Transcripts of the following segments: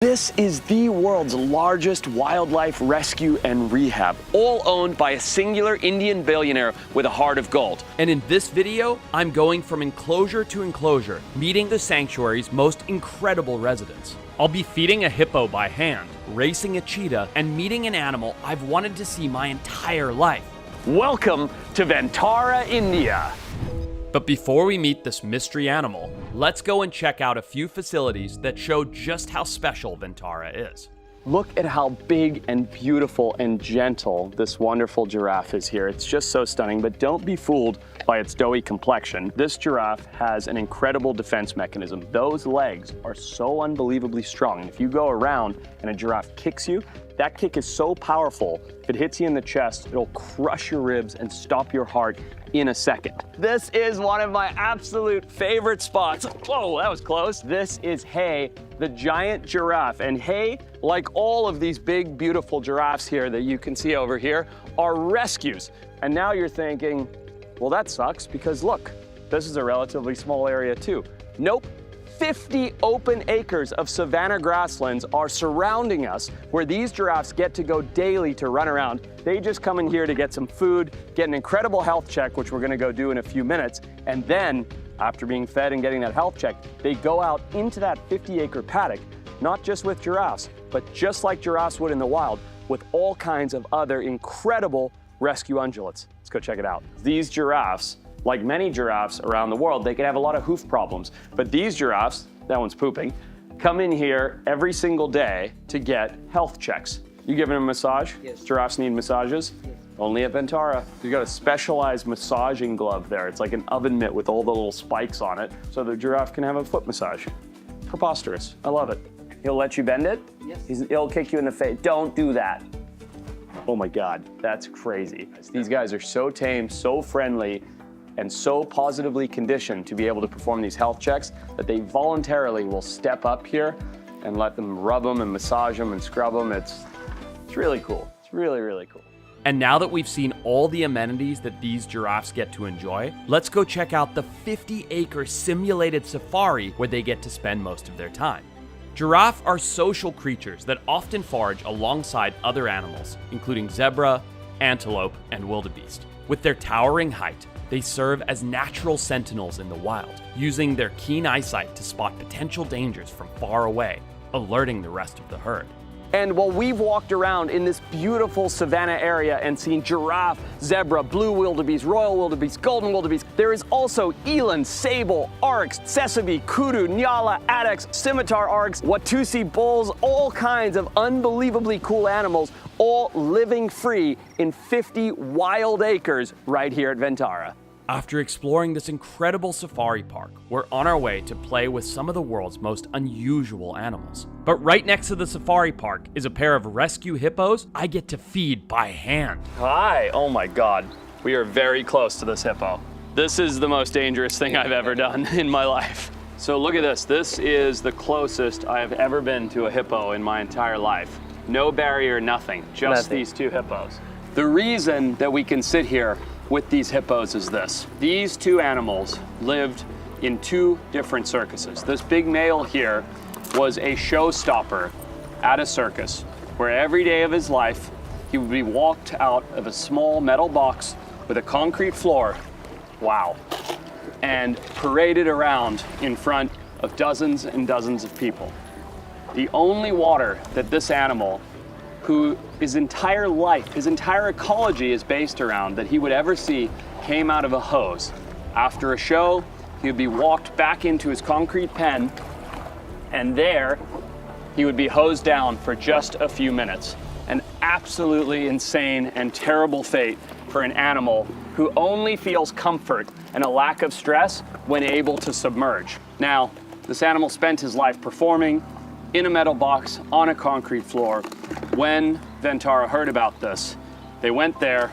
This is the world's largest wildlife rescue and rehab, all owned by a singular Indian billionaire with a heart of gold. And in this video, I'm going from enclosure to enclosure, meeting the sanctuary's most incredible residents. I'll be feeding a hippo by hand, racing a cheetah, and meeting an animal I've wanted to see my entire life. Welcome to Ventara, India. But before we meet this mystery animal, let's go and check out a few facilities that show just how special Ventara is. Look at how big and beautiful and gentle this wonderful giraffe is here. It's just so stunning, but don't be fooled by its doughy complexion. This giraffe has an incredible defense mechanism. Those legs are so unbelievably strong. And if you go around and a giraffe kicks you, that kick is so powerful, if it hits you in the chest, it'll crush your ribs and stop your heart in a second. This is one of my absolute favorite spots. Whoa, that was close. This is Hay, the giant giraffe. And Hay, like all of these big, beautiful giraffes here that you can see over here, are rescues. And now you're thinking, well, that sucks because look, this is a relatively small area too. Nope. 50 open acres of savanna grasslands are surrounding us where these giraffes get to go daily to run around. They just come in here to get some food, get an incredible health check, which we're gonna go do in a few minutes. And then after being fed and getting that health check, they go out into that 50-acre paddock, not just with giraffes, but just like giraffes would in the wild, with all kinds of other incredible rescue ungulates. Let's go check it out. These giraffes, like many giraffes around the world, they can have a lot of hoof problems. But these giraffes, that one's pooping, come in here every single day to get health checks. You giving them a massage? Yes. Giraffes need massages? Yes. Only at Ventara. You got a specialized massaging glove there. It's like an oven mitt with all the little spikes on it, so the giraffe can have a foot massage. Preposterous. I love it. He'll let you bend it? Yes. He'll kick you in the face. Don't do that. Oh my God, that's crazy. These guys are so tame, so friendly, and so positively conditioned to be able to perform these health checks that they voluntarily will step up here and let them rub them and massage them and scrub them. It's really cool. It's really, really cool. And now that we've seen all the amenities that these giraffes get to enjoy, let's go check out the 50-acre simulated safari where they get to spend most of their time. Giraffes are social creatures that often forage alongside other animals, including zebra, antelope, and wildebeest. With their towering height, they serve as natural sentinels in the wild, using their keen eyesight to spot potential dangers from far away, alerting the rest of the herd. And while we've walked around in this beautiful savanna area and seen giraffe, zebra, blue wildebeest, royal wildebeest, golden wildebeest, there is also eland, sable, oryx, tsessebe, kudu, nyala, addax, scimitar oryx, watusi bulls, all kinds of unbelievably cool animals, all living free in 50 wild acres right here at Ventara. After exploring this incredible safari park, we're on our way to play with some of the world's most unusual animals. But right next to the safari park is a pair of rescue hippos I get to feed by hand. Hi, oh my God. We are very close to this hippo. This is the most dangerous thing I've ever done in my life. So look at this. This is the closest I have ever been to a hippo in my entire life. No barrier, nothing, just these two hippos. The reason that we can sit here with these hippos is this. These two animals lived in two different circuses. This big male here was a showstopper at a circus where every day of his life he would be walked out of a small metal box with a concrete floor, wow, and paraded around in front of dozens and dozens of people. The only water that this animal, who his entire life, his entire ecology is based around, that he would ever see, came out of a hose. After a show, he would be walked back into his concrete pen, and there he would be hosed down for just a few minutes. An absolutely insane and terrible fate for an animal who only feels comfort and a lack of stress when able to submerge. Now, this animal spent his life performing in a metal box on a concrete floor. When Ventara heard about this, they went there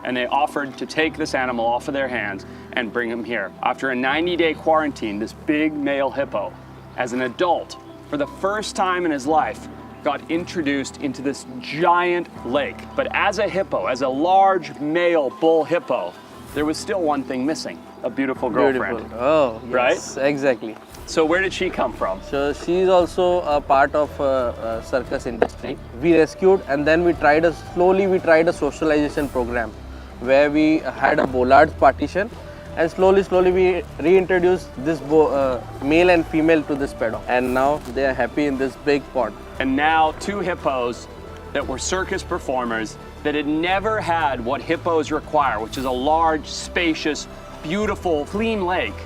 and they offered to take this animal off of their hands and bring him here. After a 90-day quarantine, this big male hippo, as an adult, for the first time in his life, got introduced into this giant lake. But as a hippo, as a large male bull hippo, there was still one thing missing, a beautiful girlfriend. Beautiful. Oh, Right? yes, exactly. So where did she come from? So she is also a part of circus industry. We rescued and then we tried a socialization program where we had a bollards partition and slowly we reintroduced this male and female to this paddock, and now they are happy in this big pond. And now 2 hippos that were circus performers that had never had what hippos require, which is a large, spacious, beautiful, clean lake,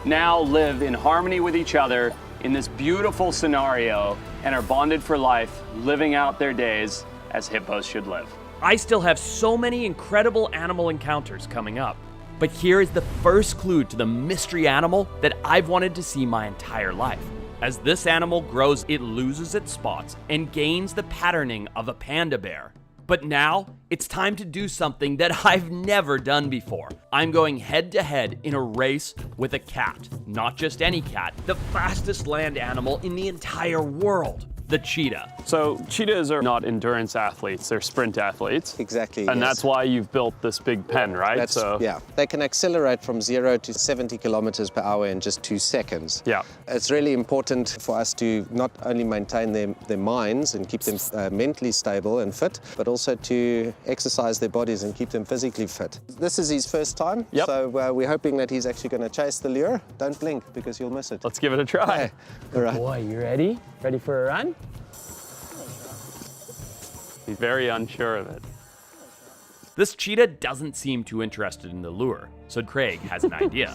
now live in harmony with each other in this beautiful scenario and are bonded for life, living out their days as hippos should live. I still have so many incredible animal encounters coming up. But here is the first clue to the mystery animal that I've wanted to see my entire life. As this animal grows, it loses its spots and gains the patterning of a panda bear. But now, it's time to do something that I've never done before. I'm going head to head in a race with a cat. Not just any cat, the fastest land animal in the entire world, the cheetah. So cheetahs are not endurance athletes, they're sprint athletes. Exactly. And yes. that's why you've built this big pen, right? Yeah. They can accelerate from 0 to 70 kilometers per hour in just 2 seconds. Yeah. It's really important for us to not only maintain their minds and keep them mentally stable and fit, but also to exercise their bodies and keep them physically fit. This is his first time, Yep. so we're hoping that he's actually going to chase the lure. Don't blink because you'll miss it. Let's give it a try. Okay. All right. Boy, you ready? Ready for a run? He's very unsure of it. This cheetah doesn't seem too interested in the lure, so Craig has an idea.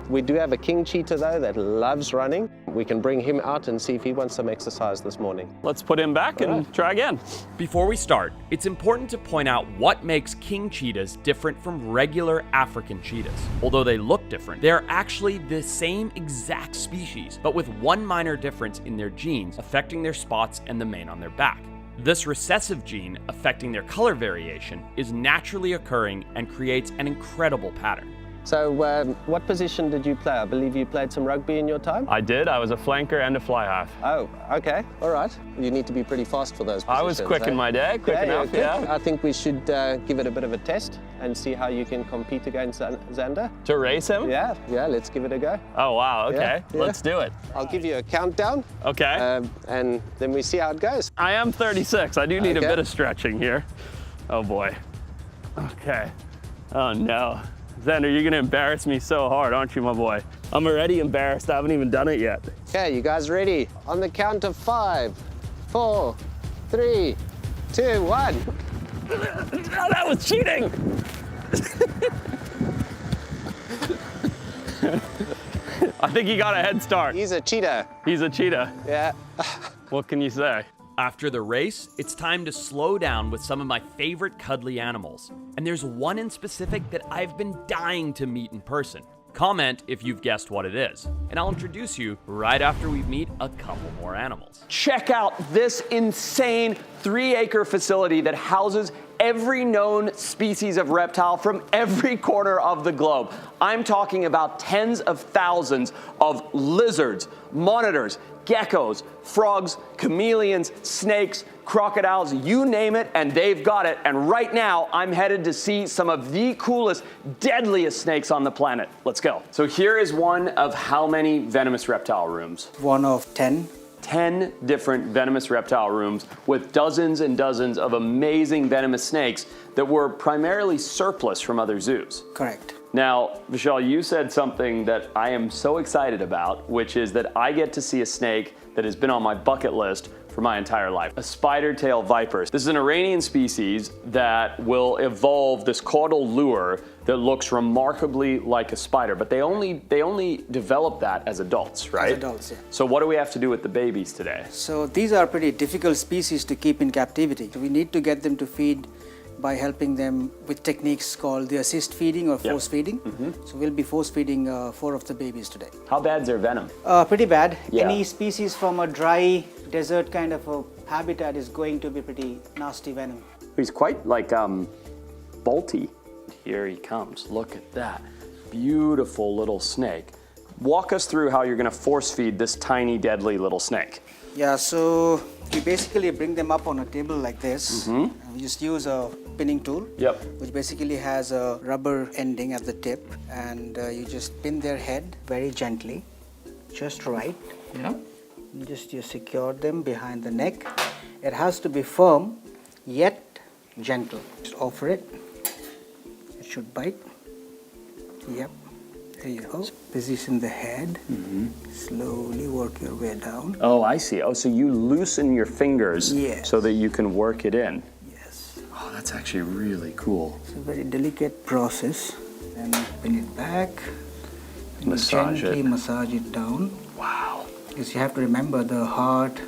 We do have a king cheetah though that loves running. We can bring him out and see if he wants some exercise this morning. Let's put him back and try again. Before we start, it's important to point out what makes king cheetahs different from regular African cheetahs. Although they look different, they are actually the same exact species, but with one minor difference in their genes affecting their spots and the mane on their back. This recessive gene affecting their color variation is naturally occurring and creates an incredible pattern. So what position did you play? I believe you played some rugby in your time? I did. I was a flanker and a fly half. Oh, okay. All right. You need to be pretty fast for those positions. I was quick in my day, quick enough, you're good. yeah. I think we should give it a bit of a test and see how you can compete against Xander. To race him? Yeah, let's give it a go. Oh, wow, okay. Yeah. Let's do it. I'll give you a countdown. Okay. And then we see how it goes. I am 36. I do need a Okay. bit of stretching here. Oh, boy. Okay. Oh, no. Xander, you're going to embarrass me so hard, aren't you, my boy? I'm already embarrassed. I haven't even done it yet. Okay, you guys ready? On the count of 5, 4, 3, 2, 1. Oh, that was cheating. I think he got a head start. He's a cheetah. He's a cheetah. Yeah. What can you say? After the race, it's time to slow down with some of my favorite cuddly animals. And there's one in specific that I've been dying to meet in person. Comment if you've guessed what it is, and I'll introduce you right after we meet a couple more animals. Check out this insane 3-acre facility that houses every known species of reptile from every corner of the globe. I'm talking about tens of thousands of lizards, monitors, geckos, frogs, chameleons, snakes, crocodiles, you name it, and they've got it. And right now, I'm headed to see some of the coolest, deadliest snakes on the planet. Let's go. So here is one of how many venomous reptile rooms? One of 10. 10 different venomous reptile rooms with dozens and dozens of amazing venomous snakes that were primarily surplus from other zoos. Correct. Now, Vishal, you said something that I am so excited about, which is that I get to see a snake that has been on my bucket list for my entire life. A spider-tail viper. This is an Iranian species that will evolve this caudal lure that looks remarkably like a spider, but they only develop that as adults, right? As adults, yeah. So what do we have to do with the babies today? So these are pretty difficult species to keep in captivity. We need to get them to feed by helping them with techniques called the assist feeding or force feeding. So we'll be force feeding 4 of the babies today. How bad's their venom? Pretty bad. Yeah. Any species from a dry desert kind of a habitat is going to be pretty nasty venom. He's quite like bolty. Here he comes. Look at that. Beautiful little snake. Walk us through how you're going to force feed this tiny, deadly little snake. Yeah, so we basically bring them up on a table like this. And we just use a pinning tool, Yep. which basically has a rubber ending at the tip, and you just pin their head very gently, just right. Yeah. You secure them behind the neck. It has to be firm, yet gentle. Just offer it. It should bite. Yep. There you go. Position the head. Slowly work your way down. Oh, I see. Oh, so you loosen your fingers Yes. so that you can work it in. Yes. Oh, that's actually really cool. It's a very delicate process. And pin it back. And Massage gently it. massage it down. Wow. Because you have to remember the heart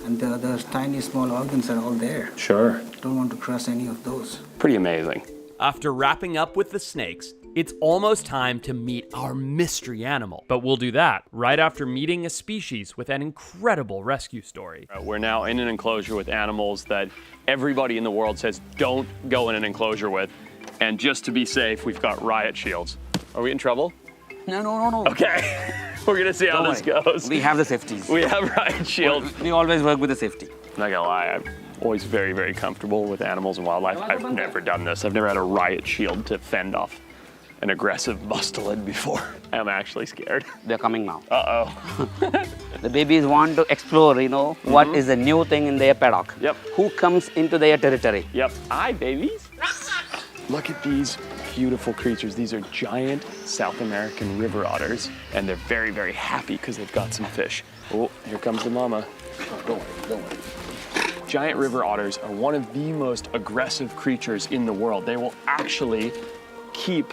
and the other tiny small organs are all there. Sure. Don't want to crush any of those. Pretty amazing. After wrapping up with the snakes, it's almost time to meet our mystery animal. But we'll do that right after meeting a species with an incredible rescue story. We're now in an enclosure with animals that everybody in the world says don't go in an enclosure with. And just to be safe, we've got riot shields. Are we in trouble? No. Okay. We're gonna see how Don't this worry. goes. We have the safeties. We have riot shields. We always work with the safety. Not gonna lie, I'm always very, very comfortable with animals and wildlife. I've never done this. I've never had a riot shield to fend off an aggressive mustelid before. I'm actually scared. They're coming now. Uh-oh. The babies want to explore, what is the new thing in their paddock. Yep. Who comes into their territory. Yep. Hi, babies. Look at these beautiful creatures. These are giant South American river otters, and they're very, very happy because they've got some fish. Oh, here comes the mama. Don't worry. Giant river otters are one of the most aggressive creatures in the world. They will actually keep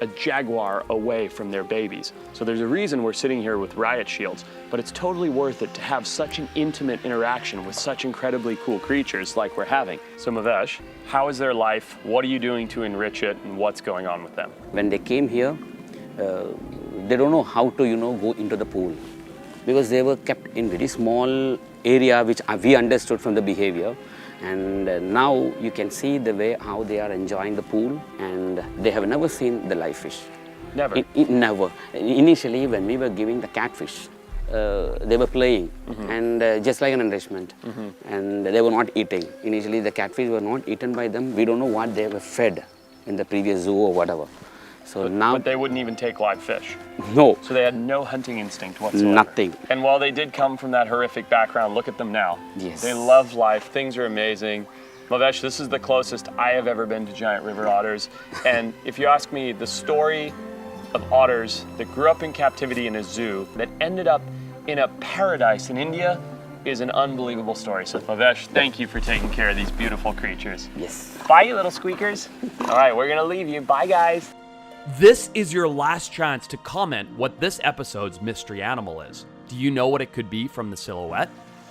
a jaguar away from their babies. So there's a reason we're sitting here with riot shields, but it's totally worth it to have such an intimate interaction with such incredibly cool creatures like we're having. So Mavesh, how is their life? What are you doing to enrich it, and what's going on with them? When they came here, they don't know how to, go into the pool. Because they were kept in very small area, which we understood from the behavior. And now you can see the way how they are enjoying the pool, and they have never seen the live fish. Never. Never. Initially, when we were giving the catfish, they were playing, and just like an enrichment, and they were not eating. Initially, the catfish were not eaten by them. We don't know what they were fed in the previous zoo or whatever. So now, But they wouldn't even take live fish. no, So they had no hunting instinct whatsoever. nothing. And while they did come from that horrific background, look at them now. Yes. They love life. Things are amazing. Mavesh, this is the closest I have ever been to giant river otters. And if you ask me, the story of otters that grew up in captivity in a zoo that ended up in a paradise in India is an unbelievable story. So Mavesh, thank you for taking care of these beautiful creatures. Yes. Bye, you little squeakers. All right, we're gonna leave you. Bye, guys. This is your last chance to comment what this episode's mystery animal is. Do you know what it could be from the silhouette?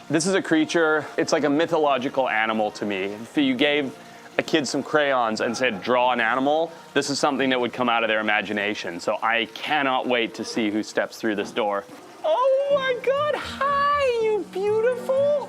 This is a creature, it's like a mythological animal to me. If you gave a kid some crayons and said, draw an animal, this is something that would come out of their imagination. So I cannot wait to see who steps through this door. Oh my God, hi, you beautiful.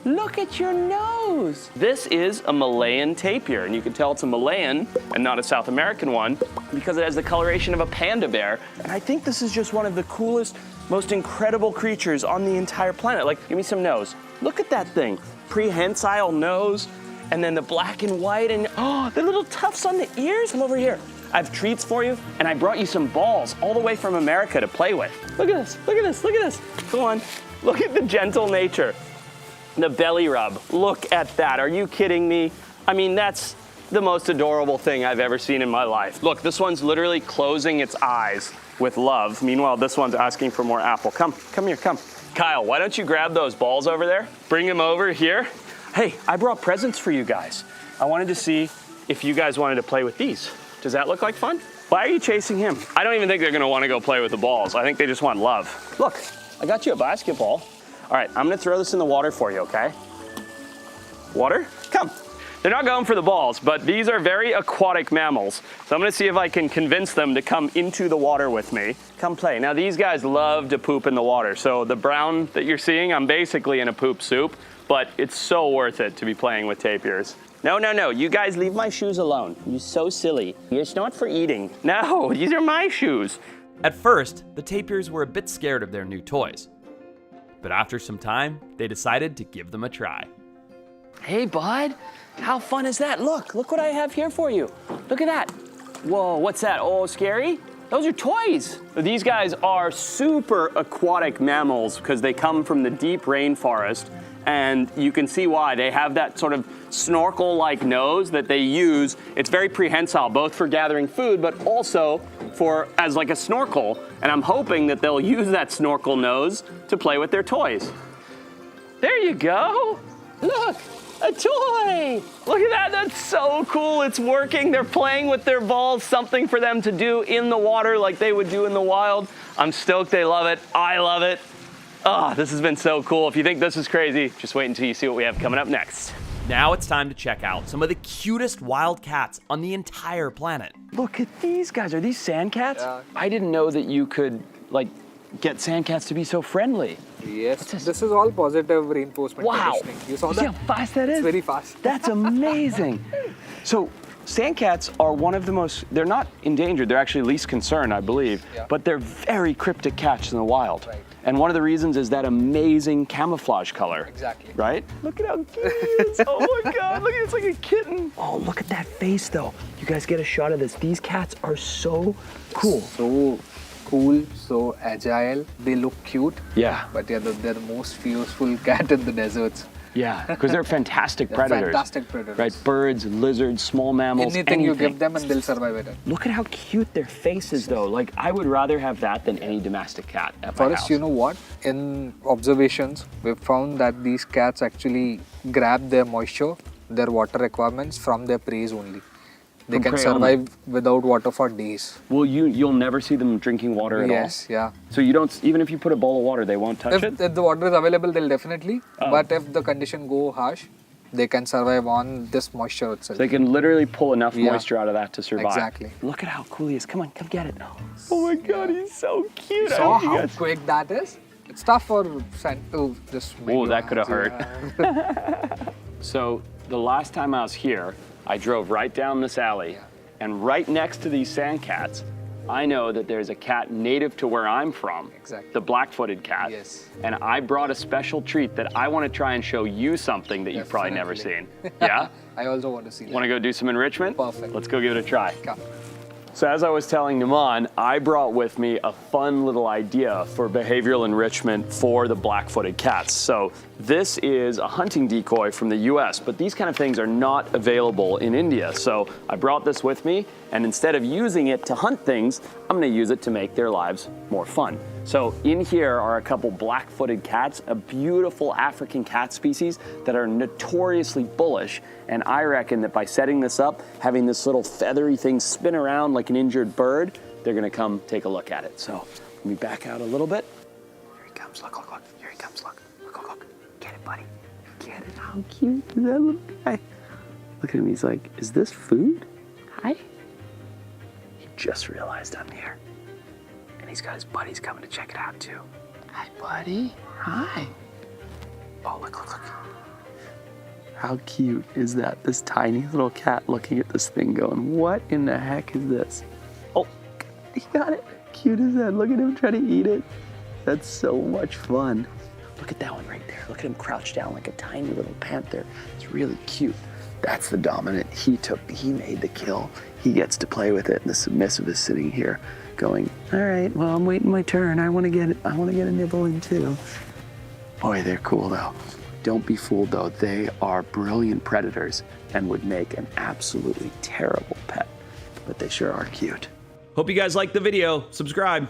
Look at your nose. This is a Malayan tapir, and you can tell it's a Malayan and not a South American one because it has the coloration of a panda bear. And I think this is just one of the coolest, most incredible creatures on the entire planet. Like, give me some nose. Look at that thing. Prehensile nose, and then the black and white, and oh, the little tufts on the ears. Come over here. I have treats for you, and I brought you some balls all the way from America to play with. Look at this, look at this, look at this. Go on, look at the gentle nature. The belly rub, look at that. Are you kidding me? I mean, that's the most adorable thing I've ever seen in my life. Look, this one's literally closing its eyes with love. Meanwhile, this one's asking for more apple. Come here, come. Kyle, why don't you grab those balls over there? Bring them over here. Hey, I brought presents for you guys. I wanted to see if you guys wanted to play with these. Does that look like fun? Why are you chasing him? I don't even think they're gonna wanna go play with the balls. I think they just want love. Look, I got you a basketball. All right, I'm gonna throw this in the water for you, okay? Water? Come. They're not going for the balls, but these are very aquatic mammals. So I'm gonna see if I can convince them to come into the water with me. Come play. Now these guys love to poop in the water. So the brown that you're seeing, I'm basically in a poop soup, but it's so worth it to be playing with tapirs. No, you guys leave my shoes alone. You're so silly. It's not for eating. No, these are my shoes. At first, the tapirs were a bit scared of their new toys. but after some time, they decided to give them a try. Hey, bud, how fun is that? Look what I have here for you. Look at that. Whoa, what's that? Oh, scary? Those are toys. These guys are super aquatic mammals because they come from the deep rainforest, and you can see why. They have that sort of snorkel-like nose that they use. It's very prehensile, both for gathering food, but also as like a snorkel. And I'm hoping that they'll use that snorkel nose to play with their toys. There you go. Look, a toy. Look at that, that's so cool. It's working, they're playing with their balls, something for them to do in the water like they would do in the wild. I'm stoked they love it, I love it. Ah, this has been so cool. If you think this is crazy, just wait until you see what we have coming up next. Now it's time to check out some of the cutest wild cats on the entire planet. Look at these guys, are these sand cats? Yeah. I didn't know that you could get sand cats to be so friendly. Yes, this is all positive reinforcement conditioning. You saw that? See how fast that is? It's very fast. That's amazing. So sand cats are one of the most, they're not endangered, they're actually least concern, I believe, but they're very cryptic cats in the wild. Right. And one of the reasons is that amazing camouflage color. Exactly. Right? Look at how cute it is. Oh my God, look at it, it's like a kitten. Oh, look at that face though. You guys get a shot of this. These cats are so cool. So cool, so agile. They look cute. Yeah. But yeah, they're the most fearful cat in the deserts. Yeah, because they're fantastic They're predators. fantastic predators. Right, birds, lizards, small mammals, Anything you give them and they'll survive it. Look at how cute their face is though. Like, I would rather have that than any domestic cat at my Forrest, house. you know what? In observations, we've found that these cats actually grab their moisture, their water requirements from their prey only. They can survive without water for days. Well, you'll never see them drinking water at all? Yes, yeah. So you don't, even if you put a bowl of water, they won't touch it? If the water is available, they'll definitely. But if the condition go harsh, they can survive on this moisture itself. They can literally pull enough moisture out of that to survive. Exactly. Look at how cool he is. Come on, come get it. Oh my God, he's so cute. So how quick that is? It's tough for sand to just make Oh, your that could have hands, hurt. So the last time I was here, I drove right down this alley, and right next to these sand cats, I know that there's a cat native to where I'm from, the black-footed cat. Yes. And I brought a special treat that I want to try and show you something that you've probably never seen. Yeah? I also want to see that. Want to go do some enrichment? Perfect. Let's go give it a try. Come. So as I was telling Naman, I brought with me a fun little idea for behavioral enrichment for the black-footed cats. So this is a hunting decoy from the US, but these kind of things are not available in India. So I brought this with me, and instead of using it to hunt things, I'm gonna use it to make their lives more fun. So in here are a couple black-footed cats, a beautiful African cat species that are notoriously bullish. And I reckon that by setting this up, having this little feathery thing spin around like an injured bird, they're gonna come take a look at it. So let me back out a little bit. Here he comes, look, look, look. Here he comes, look, look, look, look. Get it, buddy, get it. How cute is that little guy? Look at him, he's like, is this food? Hi. He just realized I'm here. And he's got his buddies coming to check it out too. Hi, buddy, hi. Oh, look, look, look. How cute is that? This tiny little cat looking at this thing going, what in the heck is this? Oh, he got it. Cute as that. Look at him try to eat it. That's so much fun. Look at that one right there. Look at him crouched down like a tiny little panther. It's really cute. That's the dominant. He made the kill. He gets to play with it. And the submissive is sitting here going, all right, well, I'm waiting my turn. I want to get a nibble in too. Boy, they're cool though. Don't be fooled though, they are brilliant predators and would make an absolutely terrible pet, but they sure are cute. Hope you guys liked the video. Subscribe.